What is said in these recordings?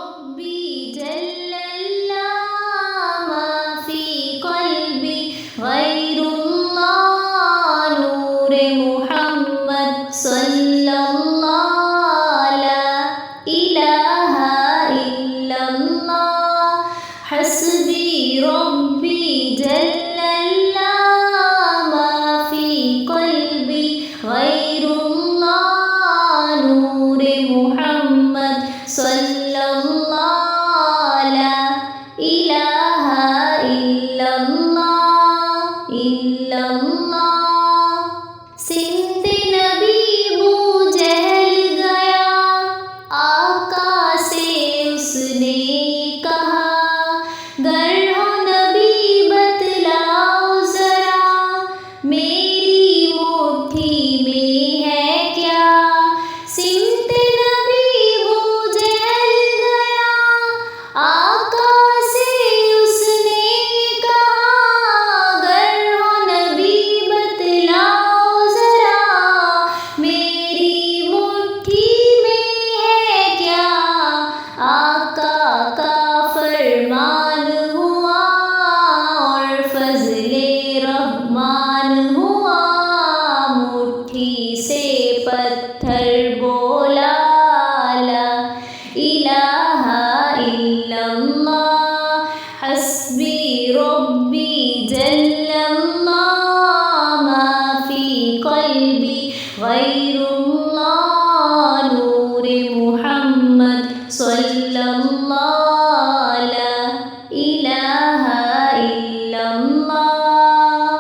ربي جل الله ما في قلبي غير الله نور محمد صلى الله لا إله إلا الله حسبي ربي جل الله ما في قلبي غير الله نور محمد صلى الله لا إله إلا الله سند نبی ابو جہل گیا آقا سے اس نے کہا گر ہو نبی بتلاؤ ذرا میری مٹھی میں ہے کیا سمت نبی ابو جہل گیا آقا سے اس نے کہا گر ہو نبی بتلاؤ ذرا میری مٹھی میں ہے کیا آقا کا فرمان ہوا اور فضل رحمان ہوا مٹھی سے پتھر بولا لا الہ الا اللہ حسبی ربی جل اللہ ما فی قلبی غیر اللہ نور محمد صلی اللہ لا الہ الا اللہ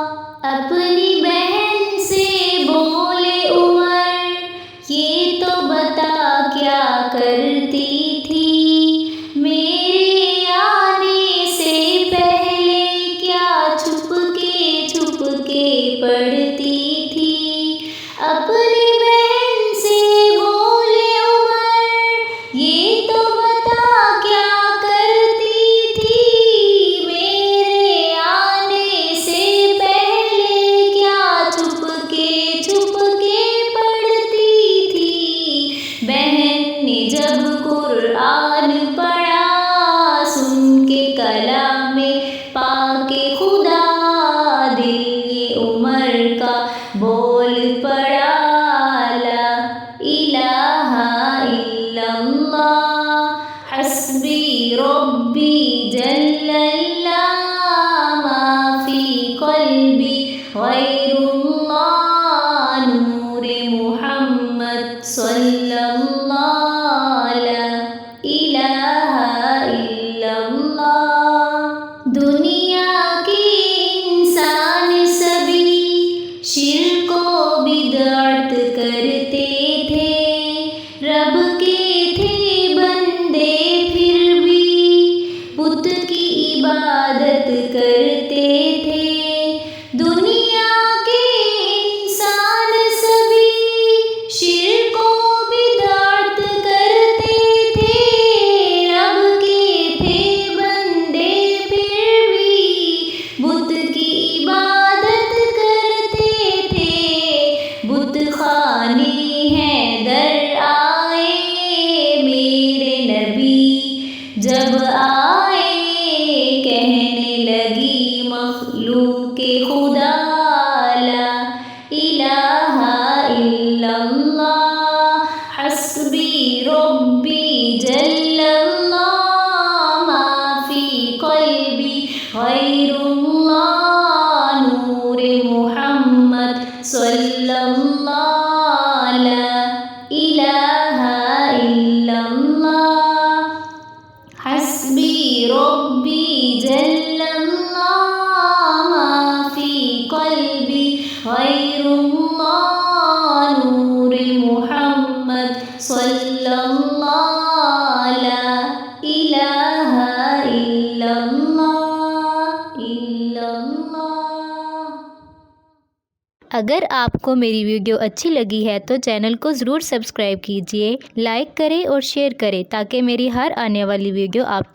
اپنی بہن سے بولے عمر یہ تو بتا کیا کرتی تھی میرے آنے سے پہلے کیا چھپ کے پڑھتی تھی اپنی بہن سے بولے عمر یہ تو بتا کیا کرتی تھی میرے آنے سے پہلے کیا چھپ کے پڑھتی تھی بہن نے جب قرآن پڑھا سن کے کلام پاک خدا دل یہ عمر کا بول پڑا لا الہ الا اللہ حسبی ربی جل اللہ ما فی قلبی غیر اللہ نور محمد صلی اللہ لا الہ الا اللہ دنیا کے انسان سبھی شرک و بدعت کرتے تھے رب کے تھے بندے پھر بھی بت کی عبادت کرتے تھے دنیا کے انسان سبھی شرک و بدعت کرتے تھے رب کے تھے بندے پھر بھی بت کی عبادت کرتے تھے بت خانے ہیں در آئے میرے نبی جب آئے کہنے لگی مخلوق خدا لا الہ الا اللہ حسبی ربی جل اللہ ما فی قلبی غیر اللہ نور محمد صلی اللہ لا الہ الا اللہ حسبی ربی جل اللہ ما فی قلبی غیر اللہ نور محمد صلی اللہ لا الہ الا اللہ اگر آپ کو میری ویڈیو اچھی لگی ہے تو چینل کو ضرور سبسکرائب کیجیے، لائک کریں اور شیئر کریں تاکہ میری ہر آنے والی ویڈیو آپ